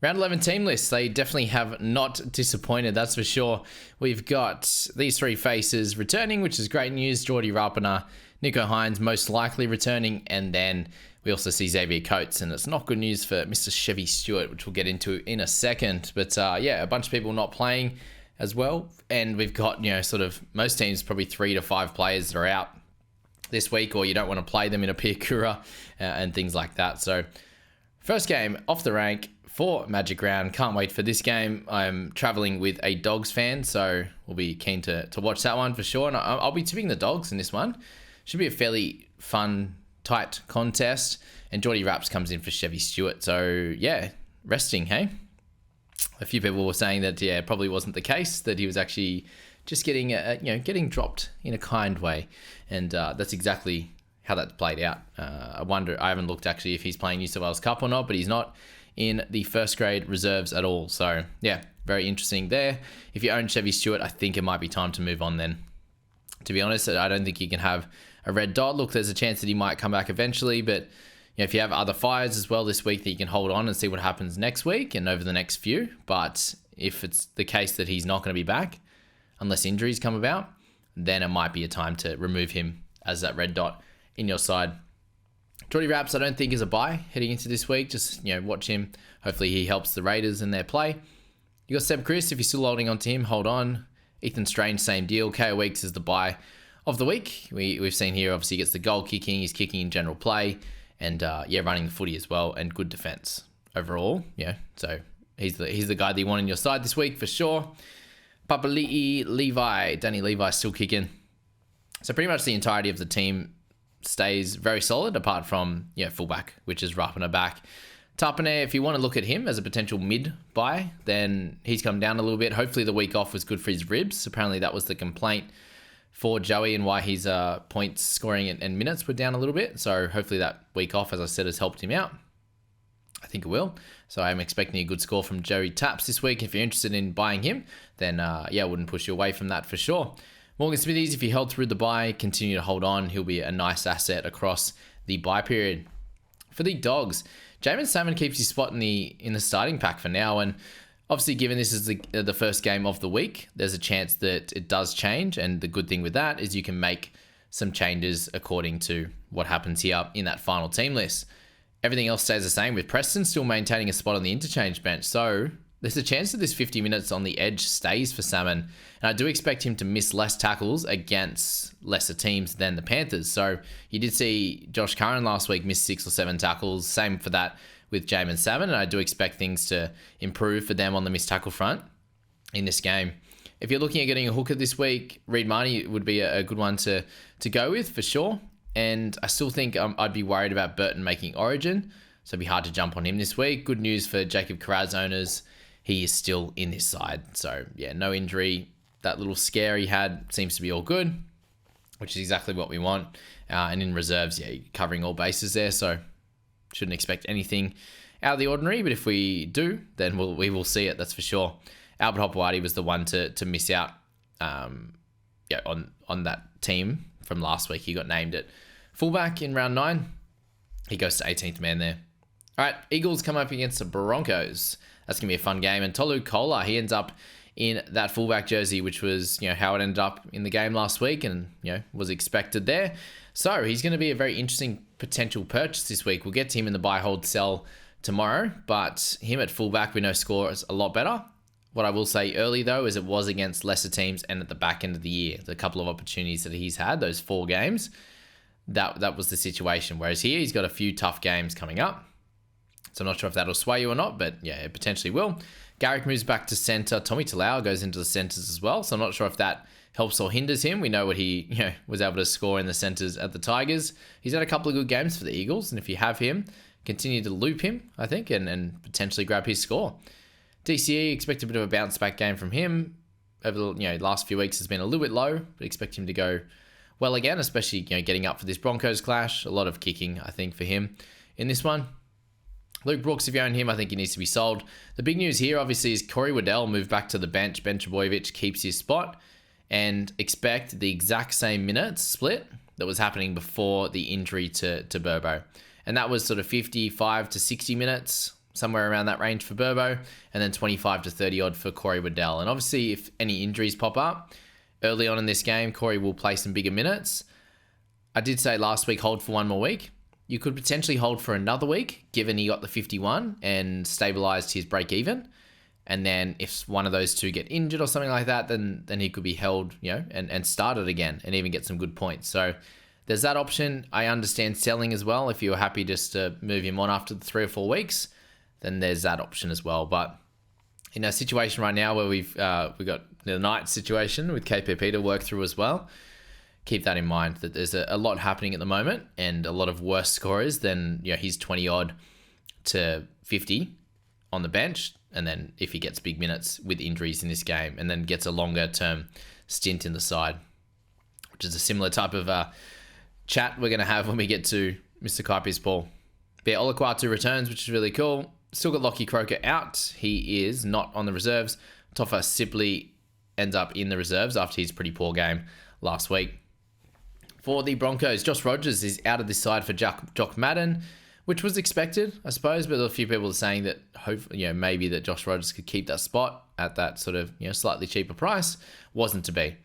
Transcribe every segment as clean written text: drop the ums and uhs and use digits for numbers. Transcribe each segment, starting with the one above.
Round 11 team lists, they definitely have not disappointed, that's for sure. We've got these three faces returning, which is great news. Geordie Rapana, Nico Hines most likely returning, and then we also see Xavier Coates, and it's not good news for Mr. Chevy Stewart, which we'll get into in a second. But yeah, a bunch of people not playing as well, and we've got, sort of most teams, probably 3 to 5 players that are out this week, or you don't want to play them in a Piakura and things like that. So first game off the rank for Magic Round. Can't wait for this game. I'm traveling with a Dogs fan, so we'll be keen to watch that one for sure. And I'll be tipping the Dogs in this one. Should be a fairly fun, tight contest. And Geordie Raps comes in for Chevy Stewart. So yeah, resting, hey? A few people were saying that, yeah, it probably wasn't the case, that he was actually just getting, getting dropped in a kind way. And that's exactly how that played out. I haven't looked actually if he's playing New South Wales Cup or not, but he's not in the first grade reserves at all. So yeah, very interesting there. If you own Chevy Stewart, I think it might be time to move on then. To be honest, I don't think you can have a red dot. Look, there's a chance that he might come back eventually, but if you have other fires as well this week, that you can hold on and see what happens next week and over the next few. But if it's the case that he's not going to be back, unless injuries come about, then it might be a time to remove him as that red dot in your side. Geordie Raps, I don't think is a buy heading into this week. Just, watch him. Hopefully he helps the Raiders in their play. You got Seb Chris. If you're still holding on to him, hold on. Ethan Strange, same deal. KO Weeks is the buy of the week. We've seen here, obviously, he gets the goal kicking. He's kicking in general play. And, running the footy as well. And good defense overall. Yeah, so he's the guy that you want in your side this week for sure. Papali'i Levi. Danny Levi still kicking. So pretty much the entirety of the team stays very solid, apart from fullback, which is Rapana back. Tapane, if you want to look at him as a potential mid buy, then he's come down a little bit. Hopefully the week off was good for his ribs. Apparently that was the complaint for Joey, and why his points scoring and minutes were down a little bit. So hopefully that week off, as I said, has helped him out. I think it will. So I'm expecting a good score from Joey Taps this week. If you're interested in buying him, then I wouldn't push you away from that for sure. Morgan Smithies, if you held through the buy, continue to hold on. He'll be a nice asset across the buy period. For the Dogs, Jamin Salmon keeps his spot in the starting pack for now, and obviously given this is the first game of the week, there's a chance that it does change, and the good thing with that is you can make some changes according to what happens here in that final team list. Everything else stays the same, with Preston still maintaining a spot on the interchange bench, so there's a chance that this 50 minutes on the edge stays for Salmon, and I do expect him to miss less tackles against lesser teams than the Panthers. So you did see Josh Curran last week miss 6 or 7 tackles, same for that with Jamin Salmon, and I do expect things to improve for them on the missed tackle front in this game. If you're looking at getting a hooker this week, Reid Marnie would be a good one to go with for sure, and I still think I'd be worried about Burton making Origin, so it'd be hard to jump on him this week. Good news for Jacob Carraz owners, he is still in this side. So yeah, no injury. That little scare he had seems to be all good, which is exactly what we want. And in reserves, yeah, you're covering all bases there. So shouldn't expect anything out of the ordinary. But if we do, then we will see it. That's for sure. Albert Hopewadi was the one to miss out on that team from last week. He got named at fullback in round 9. He goes to 18th man there. All right, Eagles come up against the Broncos. That's going to be a fun game. And Tolu Kola, he ends up in that fullback jersey, which was, how it ended up in the game last week and, was expected there. So he's going to be a very interesting potential purchase this week. We'll get to him in the buy, hold, sell tomorrow, but him at fullback, we know scores a lot better. What I will say early, though, is it was against lesser teams and at the back end of the year. The couple of opportunities that he's had, those 4 games, that was the situation. Whereas here, he's got a few tough games coming up. So I'm not sure if that'll sway you or not, but yeah, it potentially will. Garrick moves back to centre. Tommy Talau goes into the centres as well. So I'm not sure if that helps or hinders him. We know what he was able to score in the centres at the Tigers. He's had a couple of good games for the Eagles. And if you have him, continue to loop him, I think, and potentially grab his score. DCE, expect a bit of a bounce back game from him. Over the last few weeks has been a little bit low, but expect him to go well again, especially getting up for this Broncos clash. A lot of kicking, I think, for him in this one. Luke Brooks, if you own him, I think he needs to be sold. The big news here, obviously, is Corey Waddell moved back to the bench. Ben Trebojevic keeps his spot, and expect the exact same minutes split that was happening before the injury to Burbo. And that was sort of 55 to 60 minutes somewhere around that range for Burbo, and then 25 to 30 odd for Corey Waddell. And obviously, if any injuries pop up early on in this game, Corey will play some bigger minutes. I did say last week, hold for one more week. You could potentially hold for another week, given he got the 51 and stabilized his break even. And then if one of those two get injured or something like that, then he could be held, and started again and even get some good points. So there's that option. I understand selling as well. If you're happy just to move him on after the 3 or 4 weeks, then there's that option as well. But in a situation right now where we've got the Knights situation with KPP to work through as well, keep that in mind that there's a lot happening at the moment and a lot of worse scorers than his 20 odd to 50 on the bench. And then if he gets big minutes with injuries in this game and then gets a longer term stint in the side, which is a similar type of chat we're going to have when we get to Mr. Kaipi's Paul. But Olaquatu returns, which is really cool. Still got Lockie Croker out. He is not on the reserves. Tofa Sibley ends up in the reserves after his pretty poor game last week. For the Broncos, Josh Rogers is out of this side for Jock Madden, which was expected, I suppose, but a few people are saying that hopefully, maybe that Josh Rogers could keep that spot at that sort of, slightly cheaper price. Wasn't to be.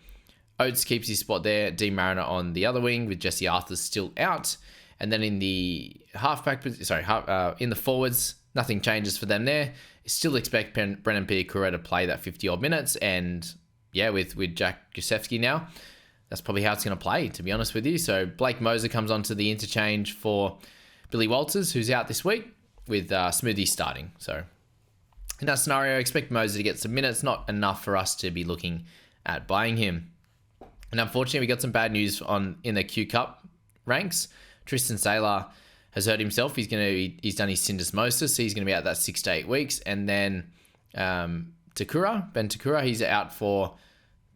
Oates keeps his spot there. Dean Mariner on the other wing with Jesse Arthur still out. And then in the in the forwards, nothing changes for them there. Still expect Brennan Piakura to play that 50-odd minutes. And yeah, with Jack Gusevsky now, that's probably how it's going to play, to be honest with you. So Blake Moser comes onto the interchange for Billy Walters, who's out this week, with Smoothie starting. So in that scenario, I expect Moser to get some minutes, not enough for us to be looking at buying him. And unfortunately, we got some bad news in the Q Cup ranks. Tristan Saylor has hurt himself. He's done his syndesmosis, so he's going to be out that 6 to 8 weeks. And then Ben Takura, he's out for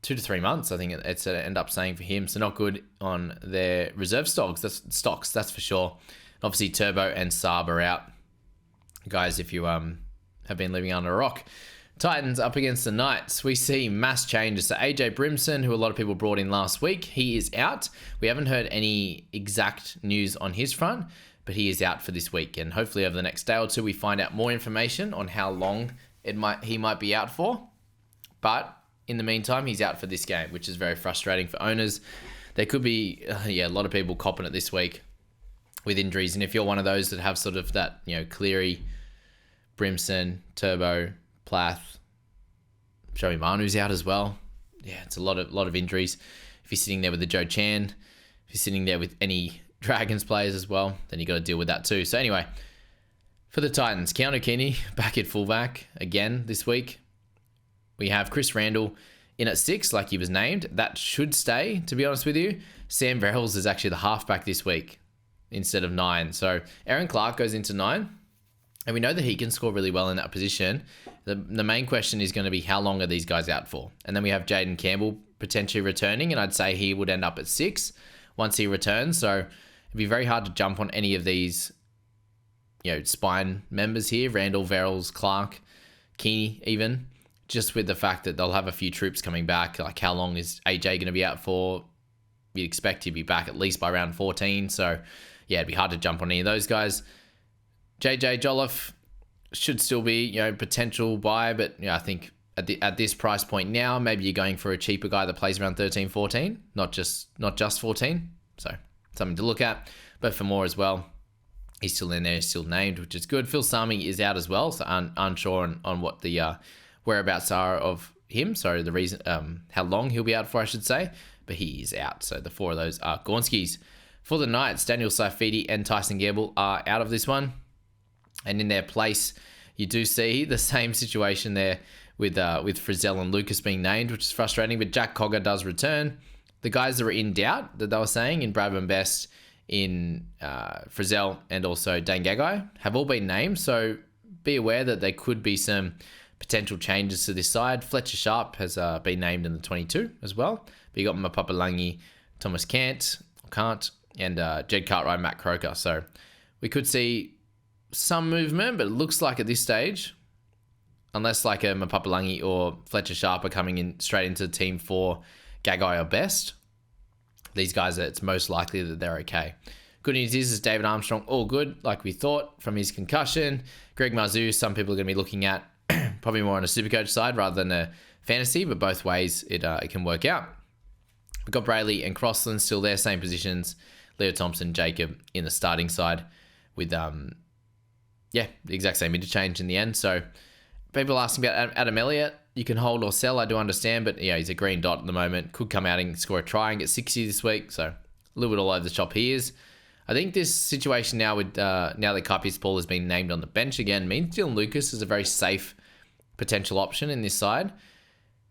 2 to 3 months. I think it's end up saying for him. So not good on their reserve stocks. That's for sure. Obviously, Turbo and Saab are out. Guys, if you have been living under a rock. Titans up against the Knights. We see mass changes. So AJ Brimson, who a lot of people brought in last week, he is out. We haven't heard any exact news on his front, but he is out for this week. And hopefully over the next day or two, we find out more information on how long he might be out for. But in the meantime, he's out for this game, which is very frustrating for owners. There could be a lot of people copping it this week with injuries. And if you're one of those that have sort of that, Cleary, Brimson, Turbo, Plath, Joey Manu's out as well. Yeah, it's a lot of injuries. If you're sitting there with the Joe Chan, if you're sitting there with any Dragons players as well, then you got to deal with that too. So anyway, for the Titans, Keanu Keeney back at fullback again this week. We have Chris Randall in at 6, like he was named. That should stay, to be honest with you. Sam Verrills is actually the halfback this week instead of 9. So Aaron Clark goes into 9. And we know that he can score really well in that position. The main question is going to be how long are these guys out for? And then we have Jaden Campbell potentially returning, and I'd say he would end up at 6 once he returns. So it'd be very hard to jump on any of these, spine members here. Randall, Verrills, Clark, Keeney even. Just with the fact that they'll have a few troops coming back. Like how long is AJ going to be out for? You'd expect he'd be back at least by round 14. So yeah, it'd be hard to jump on any of those guys. JJ Jolliffe should still be, potential buy, but I think at this price point now, maybe you're going for a cheaper guy that plays around 13, 14, not just 14. So something to look at, but for more as well, he's still in there, still named, which is good. Phil Sami is out as well, so unsure on what the whereabouts are of him. So the reason, how long he'll be out for, I should say, but he is out. So the 4 of those are Gornskis. For the Knights, Daniel Saifidi and Tyson Gamble are out of this one. And in their place, you do see the same situation there with Frizzell and Lucas being named, which is frustrating. But Jack Cogger does return. The guys that were in doubt that they were saying in Bradman Best, in Frizzell, and also Dane Gagai have all been named. So be aware that there could be some potential changes to this side. Fletcher Sharp has been named in the 22 as well. But you got Mapapalangi, Thomas Can't, and Jed Cartwright, Matt Croker. So we could see some movement, but it looks like at this stage, unless like a Mapapalangi or Fletcher Sharp are coming in straight into the team for Gagai or Best, these guys, it's most likely that they're okay. Good news is David Armstrong all good, like we thought, from his concussion. Greg Marzhew, some people are going to be looking at probably more on a Supercoach side rather than a fantasy, but both ways it can work out. We've got Brayley and Crossland still there, same positions. Leo Thompson, Jacob in the starting side with, the exact same interchange in the end. So people asking about Adam Elliott. You can hold or sell, I do understand, but yeah, he's a green dot at the moment. Could come out and score a try and get 60 this week, so a little bit all over the shop he is. I think this situation now with now that Kaipi Paul has been named on the bench again means Dylan Lucas is a very safe potential option in this side.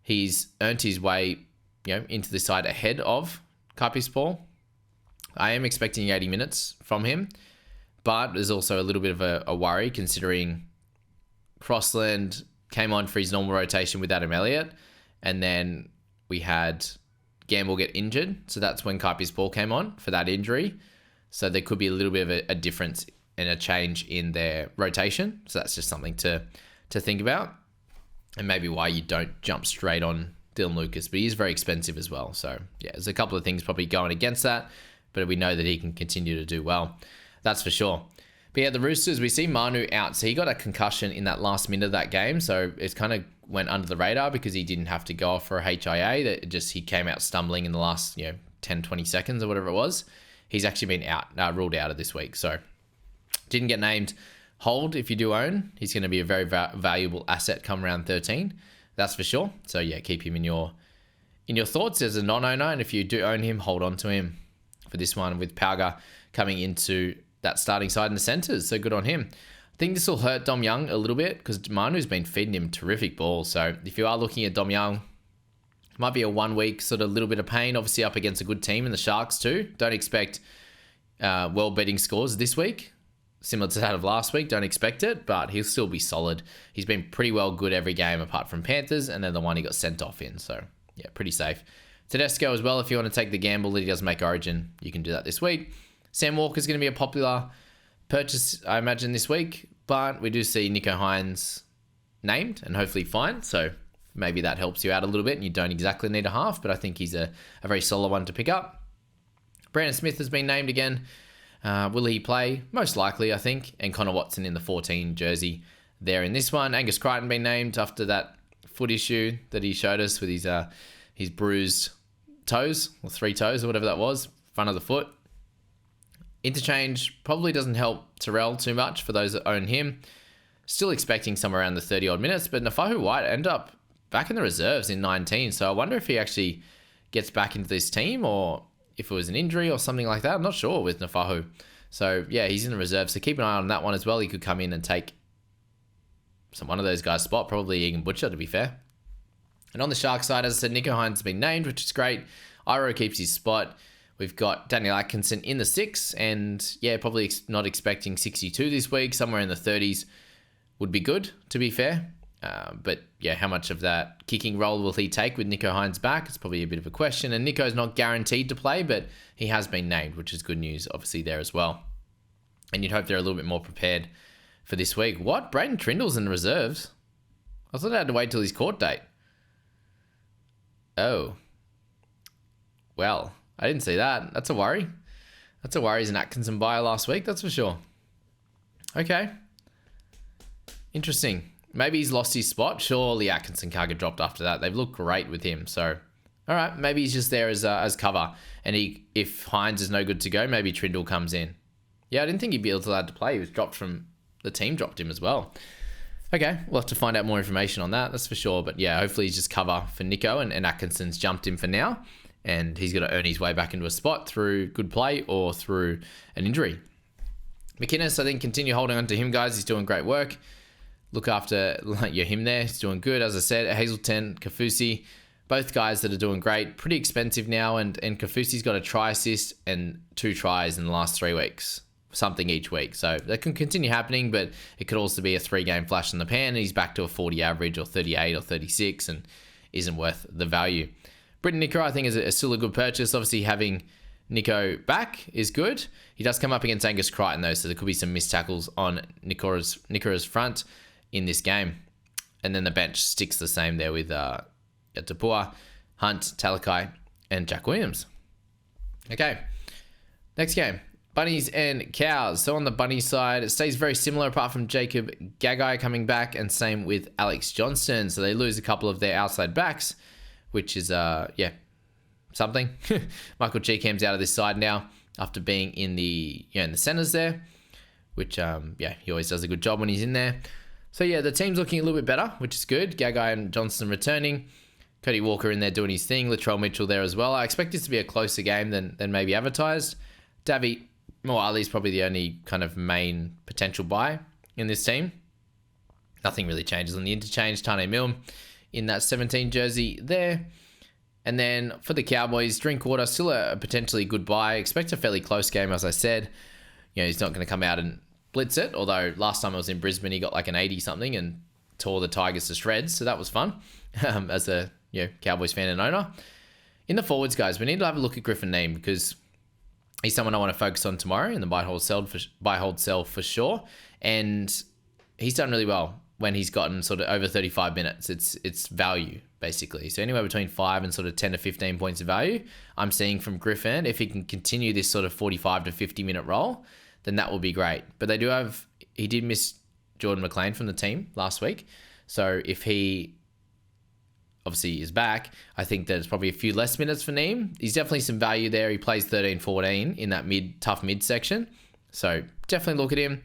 He's earned his way, into this side ahead of Kaipi Paul. I am expecting 80 minutes from him, but there's also a little bit of a worry considering Crossland came on for his normal rotation with Adam Elliott, and then we had Gamble get injured, so that's when Kaipi Paul came on for that injury. So there could be a little bit of a difference and a change in their rotation. So that's just something to think about, and maybe why you don't jump straight on Dylan Lucas, but he is very expensive as well. So yeah, there's a couple of things probably going against that, but we know that he can continue to do well. That's for sure. But yeah, the Roosters, we see Manu out. So he got a concussion in that last minute of that game. So it kind of went under the radar because he didn't have to go off for a HIA. He came out stumbling in the last 10, 20 seconds or whatever it was. He's actually been ruled out of this week. So didn't get named. Hold if you do own. He's going to be a very valuable asset come round 13. That's for sure. So yeah, keep him in your thoughts as a non-owner. And if you do own him, hold on to him for this one with Pauga coming into that starting side in the centres. So good on him. I think this will hurt Dom Young a little bit because Manu's been feeding him terrific balls. So if you are looking at Dom Young, it might be a 1 week sort of little bit of pain, obviously up against a good team in the Sharks too. Don't expect well betting scores this week, similar to that of last week. Don't expect it, but he'll still be solid. He's been pretty well good every game apart from Panthers and then the one he got sent off in. So yeah, pretty safe. Tedesco as well, if you want to take the gamble that he doesn't make Origin, you can do that this week. Sam Walker's going to be a popular purchase, I imagine, this week, but we do see Nicho Hynes named and hopefully fine, so maybe that helps you out a little bit and you don't exactly need a half, but I think he's a very solid one to pick up. Brandon Smith has been named again. Will he play? Most likely, I think, and Connor Watson in the 14 jersey there in this one. Angus Crichton been named after that foot issue that he showed us with his bruised toes, or 3 toes, or whatever that was, front of the foot. Interchange probably doesn't help Terrell too much for those that own him. Still expecting somewhere around the 30-odd minutes, but Nafahu White ended up back in the reserves in 19, so I wonder if he actually gets back into this team or if it was an injury or something like that. I'm not sure with Nafahu. So, yeah, he's in the reserve, so keep an eye on that one as well. He could come in and take one of those guys' spot, probably Egan Butcher, to be fair. And on the Shark side, as I said, Nicho Hynes has been named, which is great. Iro keeps his spot. We've got Daniel Atkinson in the 6, and yeah, probably not expecting 62 this week. Somewhere in the 30s would be good, to be fair. But yeah, how much of that kicking role will he take with Nicho Hynes back? It's probably a bit of a question. And Nicho's not guaranteed to play, but he has been named, which is good news, obviously, there as well. And you'd hope they're a little bit more prepared for this week. What? Braden Trindle's in the reserves? I thought I had to wait till his court date. Oh. Well, I didn't see that. That's a worry. That's a worry as an Atkinson buyer last week, that's for sure. Okay. Interesting. Maybe he's lost his spot. Surely Atkinson can't get dropped after that. They've looked great with him. So, all right, maybe he's just there as cover. And if Hynes is no good to go, maybe Trindle comes in. Yeah, I didn't think he'd be allowed to play. He was dropped from... The team dropped him as well. Okay, we'll have to find out more information on that, that's for sure. But yeah, hopefully he's just cover for Nicho and Atkinson's jumped him for now. And he's got to earn his way back into a spot through good play or through an injury. McInnes, I think, continue holding on to him, guys. He's doing great work. Look after him there. He's doing good. As I said, Hazelton, Kafusi, both guys that are doing great. Pretty expensive now. And Kafusi's got a try assist and 2 tries in the last 3 weeks. Something each week. So that can continue happening, but it could also be a 3-game flash in the pan and he's back to a 40 average or 38 or 36 and isn't worth the value. Britton Nicho, I think, is still a good purchase. Obviously, having Nicho back is good. He does come up against Angus Crichton, though, so there could be some missed tackles on Nicho's front in this game. And then the bench sticks the same there with Tapua, Hunt, Talakai, and Jack Williams. Okay, next game. Bunnies and Cows. So on the Bunny side, it stays very similar apart from Jacob Gagai coming back, and same with Alex Johnston. So they lose a couple of their outside backs, which is, something. Michael Cheekham's out of this side now after being in the centers there, which, he always does a good job when he's in there. So, the team's looking a little bit better, which is good. Gagai and Johnston returning. Cody Walker in there doing his thing. Latrell Mitchell there as well. I expect this to be a closer game than maybe advertised. Davy Moali's probably the only kind of main potential buy in this team. Nothing really changes on the interchange. Tane Milne in that 17 jersey there. And then for the Cowboys, Drinkwater, still a potentially good buy. Expect a fairly close game, as I said. He's not going to come out and blitz it, although last time I was in Brisbane, he got like an 80-something and tore the Tigers to shreds, so that was fun as a Cowboys fan and owner. In the forwards, guys, we need to have a look at Griffin Neame because he's someone I want to focus on tomorrow in the buy, hold, sell for sure. And he's done really well when he's gotten sort of over 35 minutes. It's value, basically. So anywhere between 5 and sort of 10 to 15 points of value, I'm seeing from Griffin. If he can continue this sort of 45 to 50 minute role, then that will be great. But he did miss Jordan McLean from the team last week. So if he obviously is back, I think there's probably a few less minutes for Neame. He's definitely some value there. He plays 13-14 in that tough mid section. So definitely look at him.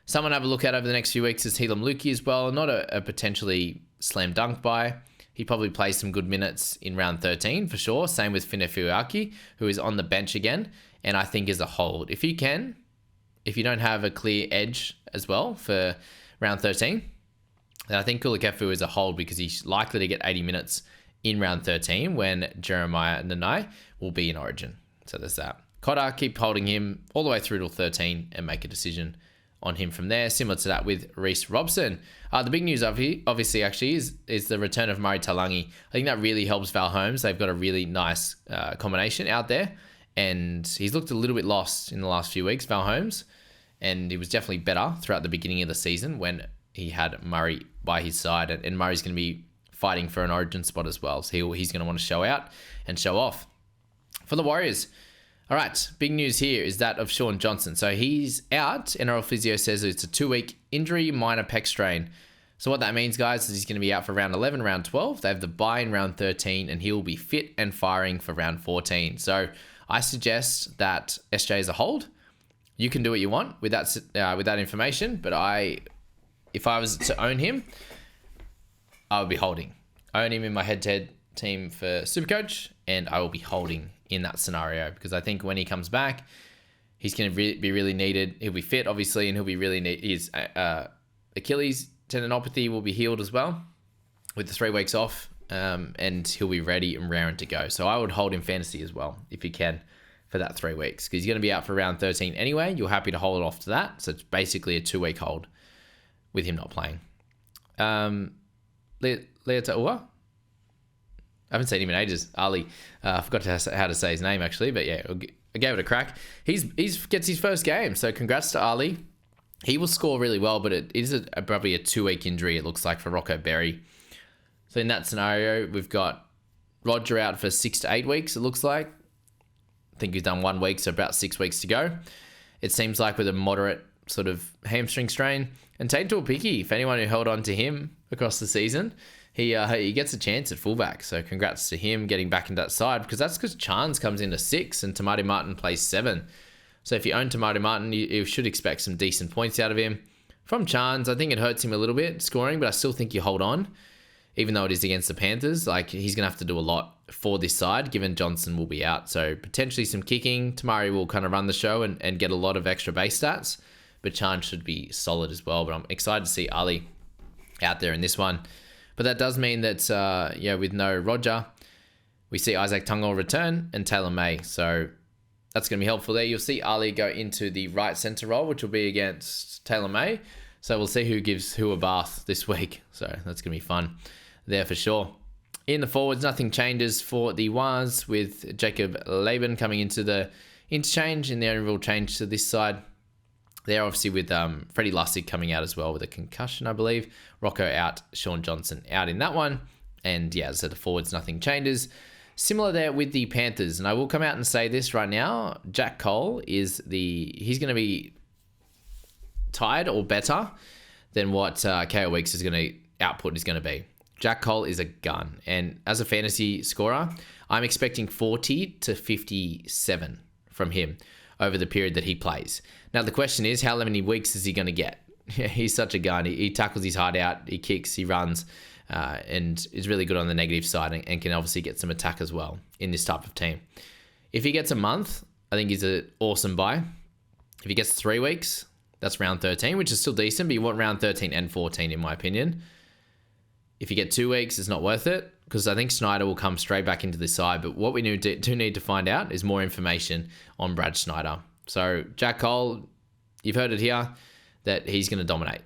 Someone to have a look at over the next few weeks is Helam Lukey as well. Not a potentially slam dunk buy. He probably plays some good minutes in round 13 for sure. Same with Finefuaki, who is on the bench again, and I think is a hold. If you don't have a clear edge as well for round 13, then I think Kulakefu is a hold because he's likely to get 80 minutes in round 13 when Jeremiah Nanai will be in Origin. So there's that. Cotter, keep holding him all the way through till 13 and make a decision on him from there. Similar to that with Reece Robson. The big news obviously actually is the return of Murray Talangi. I think that really helps Val Holmes. They've got a really nice combination out there, and he's looked a little bit lost in the last few weeks, Val Holmes, and he was definitely better throughout the beginning of the season when he had Murray by his side, and Murray's going to be fighting for an Origin spot as well, so he's going to want to show out and show off. For the Warriors, all right, big news here is that of Sean Johnson. So he's out. NRL Physio says it's a 2-week injury, minor pec strain. So what that means, guys, is he's going to be out for round 11, round 12. They have the bye in round 13, and he will be fit and firing for round 14. So I suggest that SJ is a hold. You can do what you want with that information, but if I was to own him, I would be holding. I own him in my head-to-head team for Supercoach, and I will be holding in that scenario because I think when he comes back, he's going to be really needed. He'll be fit, obviously, and he'll be really needed. His Achilles tendinopathy will be healed as well with the 3 weeks off, and he'll be ready and raring to go. So I would hold him fantasy as well if you can for that 3 weeks because he's going to be out for round 13 anyway. You're happy to hold it off to that. So it's basically a 2-week hold with him not playing. Leota I haven't seen him in ages. Ali. I forgot how to say his name, actually. But yeah, I gave it a crack. He gets his first game. So congrats to Ali. He will score really well, but it is probably a 2-week injury, it looks like, for Rocco Berry. So in that scenario, we've got Roger out for 6 to 8 weeks, it looks like. I think he's done 1 week, so about 6 weeks to go. It seems like with a moderate sort of hamstring strain. And Tate Tuapiki, if anyone who held on to him across the season, he gets a chance at fullback. So congrats to him getting back into that side because that's because Chance comes into 6 and Tamati Martin plays 7. So if you own Tamati Martin, you should expect some decent points out of him. From Chance, I think it hurts him a little bit scoring, but I still think you hold on, even though it is against the Panthers. Like he's going to have to do a lot for this side, given Johnson will be out. So potentially some kicking. Tamari will kind of run the show and get a lot of extra base stats, but Chance should be solid as well. But I'm excited to see Ali out there in this one. But that does mean that, with no Roger, we see Isaac Tungal return and Taylor May. So that's going to be helpful there. You'll see Ali go into the right centre role, which will be against Taylor May. So we'll see who gives who a bath this week. So that's going to be fun there for sure. In the forwards, nothing changes for the Waz with Jacob Laban coming into the interchange. And the only real change to this side there, obviously, with Freddie Lussick coming out as well with a concussion, I believe. Rocco out, Sean Johnson out in that one. And yeah, so the forwards, nothing changes. Similar there with the Panthers, and I will come out and say this right now. Jack Cole he's going to be tied or better than what KO Weeks is going to output is going to be. Jack Cole is a gun, and as a fantasy scorer, I'm expecting 40 to 57 from him over the period that he plays. Now the question is, how many weeks is he going to get? He's such a gun. He tackles his heart out, he kicks, he runs, and is really good on the negative side and can obviously get some attack as well in this type of team. If he gets a month, I think he's an awesome buy. If he gets 3 weeks, that's round 13, which is still decent, but you want round 13 and 14 in my opinion. If you get 2 weeks, it's not worth it because I think Schneider will come straight back into this side. But what we need to find out is more information on Brad Schneider. So Jack Cole, you've heard it here, that he's going to dominate.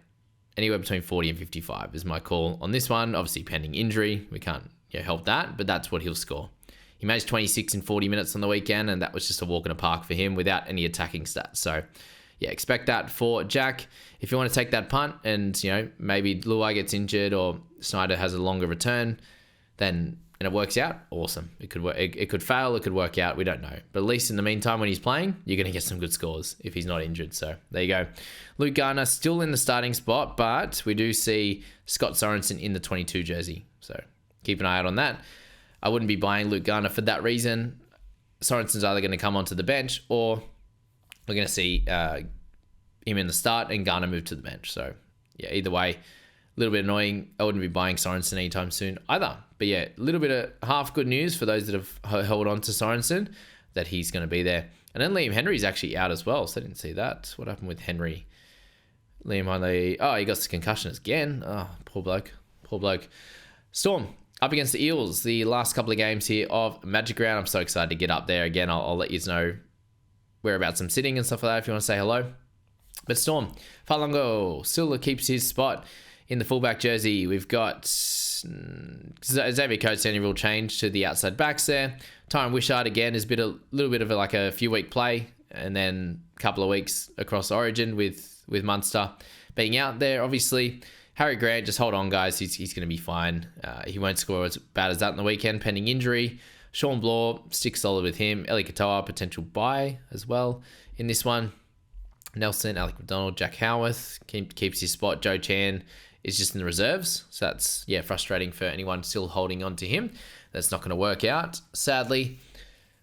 Anywhere between 40 and 55 is my call on this one. Obviously, pending injury, we can't help that, but that's what he'll score. He managed 26 in 40 minutes on the weekend, and that was just a walk in the park for him without any attacking stats. So, yeah, expect that for Jack. If you want to take that punt and, maybe Luai gets injured or Snyder has a longer return, then and it works out, awesome. It could work. It could fail. It could work out. We don't know. But at least in the meantime, when he's playing, you're going to get some good scores if he's not injured. So there you go. Luke Garner still in the starting spot, but we do see Scott Sorensen in the 22 jersey. So keep an eye out on that. I wouldn't be buying Luke Garner for that reason. Sorensen's either going to come onto the bench or we're going to see him in the start and Garner move to the bench. So yeah, either way, a little bit annoying. I wouldn't be buying Sorensen anytime soon either. But yeah, a little bit of half good news for those that have held on to Sorensen that he's going to be there. And then Liam Henry's actually out as well, so I didn't see that. What happened with Henry? Liam Henry, he got the concussion again. Oh, poor bloke. Storm up against the Eels, the last couple of games here of Magic Round. I'm so excited to get up there again. I'll let you know whereabouts I'm sitting and stuff like that if you want to say hello. But Storm, Falongo still keeps his spot in the fullback jersey. We've got Xavier Coates, any real change to the outside backs there. Tyron Wishart again is a little bit of a few week play, and then a couple of weeks across Origin with Munster being out there. Obviously, Harry Grant, just hold on, guys. He's going to be fine. He won't score as bad as that in the weekend, pending injury. Sean Blaw, stick solid with him. Eli Katoa, potential buy as well in this one. Nelson, Alec McDonald, Jack Howarth keeps his spot. Joe Chan is just in the reserves. So that's, frustrating for anyone still holding on to him. That's not going to work out, sadly.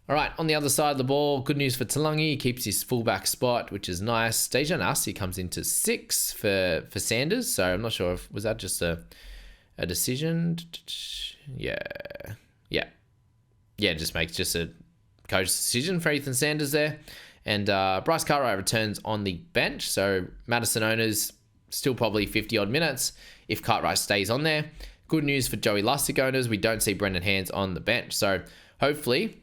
All right, on the other side of the ball, good news for Talangi. He keeps his fullback spot, which is nice. Dejan Asi comes into 6 for Sanders. So I'm not sure was that just a decision? Yeah, just makes just a coach decision for Ethan Sanders there. And Bryce Cartwright returns on the bench. So Madison owners still probably 50-odd minutes if Cartwright stays on there. Good news for Joey Lustick owners. We don't see Brendan Hands on the bench. So hopefully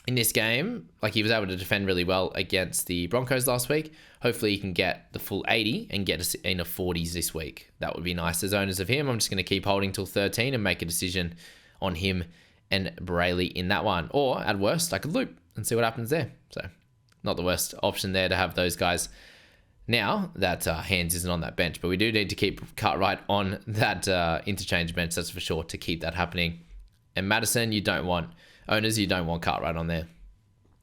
in this game, he was able to defend really well against the Broncos last week. Hopefully he can get the full 80 and get us in the 40s this week. That would be nice. As owners of him, I'm just going to keep holding till 13 and make a decision on him and Brayley in that one. Or at worst, I could loop and see what happens there. So not the worst option there to have those guys now that Hands isn't on that bench. But we do need to keep Cartwright on that interchange bench, that's for sure, to keep that happening. And Madison, you don't want Cartwright on there.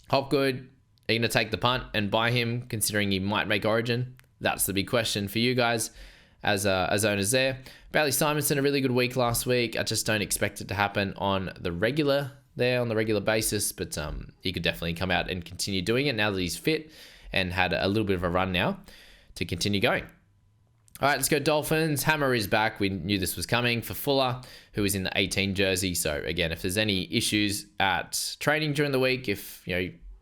Hopgood, are you going to take the punt and buy him, considering he might make Origin? That's the big question for you guys as owners there. Bailey Simonson, a really good week last week. I just don't expect it to happen on the regular basis, but he could definitely come out and continue doing it now that he's fit and had a little bit of a run now to continue going. All right, let's go Dolphins. Hammer is back. We knew this was coming for Fuller, who is in the 18 jersey. So again, if there's any issues at training during the week, if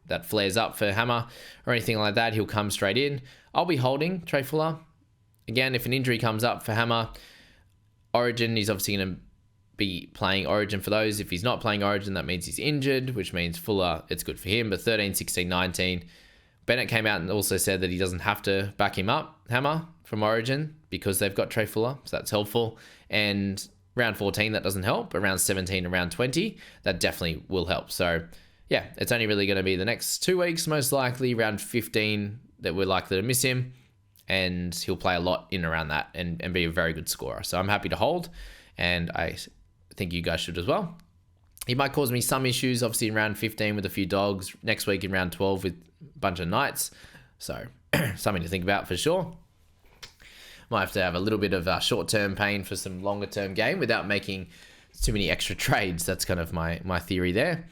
that flares up for Hammer or anything like that, he'll come straight in. I'll be holding Trey Fuller. Again, if an injury comes up for Hammer, Origin, he's obviously going to be playing Origin for those. If he's not playing Origin, that means he's injured, which means Fuller, it's good for him. But 13, 16, 19. Bennett came out and also said that he doesn't have to back him up, Hammer, from Origin, because they've got Trey Fuller, so that's helpful. And round 14, that doesn't help. Around 17 and round 20, that definitely will help. So, yeah, it's only really going to be the next 2 weeks, most likely, round 15, that we're likely to miss him. And he'll play a lot in around that and be a very good scorer. So I'm happy to hold, and I think you guys should as well. He might cause me some issues, obviously, in round 15 with a few dogs. Next week in round 12 with a bunch of knights. So, something to think about for sure. Might have to have a little bit of short-term pain for some longer-term game without making too many extra trades. That's kind of my theory there.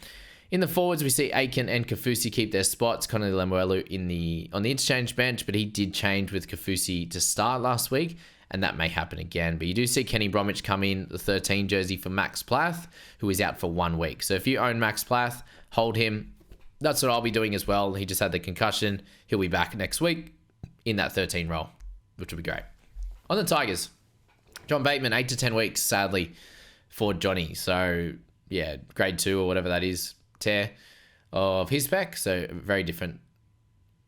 In the forwards, we see Aiken and Kafusi keep their spots. Conor Lemuelu on the interchange bench, but he did change with Kafusi to start last week, and that may happen again. But you do see Kenny Bromwich come in, the 13 jersey for Max Plath, who is out for 1 week. So if you own Max Plath, hold him. That's what I'll be doing as well. He just had the concussion. He'll be back next week in that 13 role, which will be great. On the Tigers, John Bateman, 8 to 10 weeks, sadly, for Johnny. So, yeah, grade 2 or whatever that is, tear of his pec. So, very different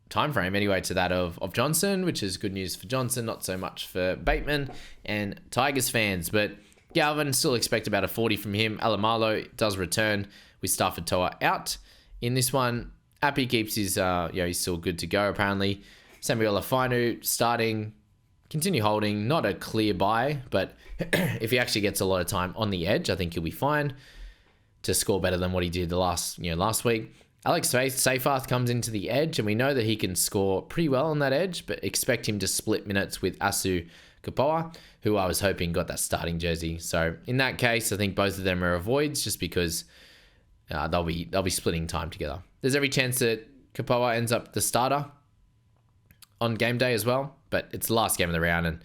time frame anyway to that of Johnson, which is good news for Johnson, not so much for Bateman and Tigers fans. But Galvin, still expect about a 40 from him. Alamalo does return with Stafford Toa out. In this one, Appy keeps his, he's still good to go apparently. Samuel Afinu starting, continue holding, not a clear buy, but if he actually gets a lot of time on the edge, I think he'll be fine to score better than what he did last week. Alex Seyfarth comes into the edge, and we know that he can score pretty well on that edge, but expect him to split minutes with Asu Kapoa, who I was hoping got that starting jersey. So in that case, I think both of them are avoids just because they'll be splitting time together. There's every chance that Kapoa ends up the starter on game day as well, but it's the last game of the round, and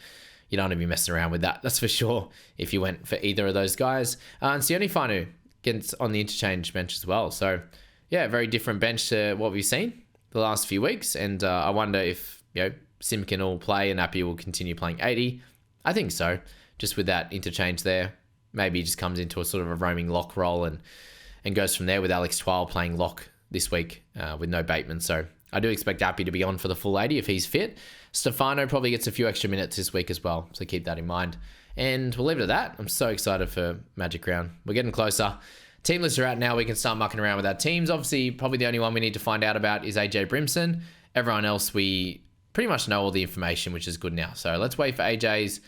you don't want to be messing around with that. That's for sure if you went for either of those guys. And Sione Fanu gets on the interchange bench as well. So, yeah, very different bench to what we've seen the last few weeks. And I wonder if, Simkin will play and Appy will continue playing 80. I think so. Just with that interchange there. Maybe he just comes into a sort of a roaming lock role and goes from there with Alex Twile playing lock this week with no Bateman. So I do expect Appy to be on for the full 80 if he's fit. Stefano probably gets a few extra minutes this week as well. So keep that in mind. And we'll leave it at that. I'm so excited for Magic Round. We're getting closer. Team lists are out now. We can start mucking around with our teams. Obviously, probably the only one we need to find out about is AJ Brimson. Everyone else, we pretty much know all the information, which is good now. So let's wait for AJ's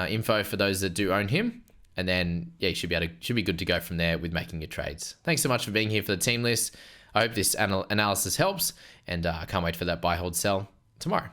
info for those that do own him. And then, you should be good to go from there with making your trades. Thanks so much for being here for the team list. I hope this analysis helps. And I can't wait for that buy, hold, sell tomorrow.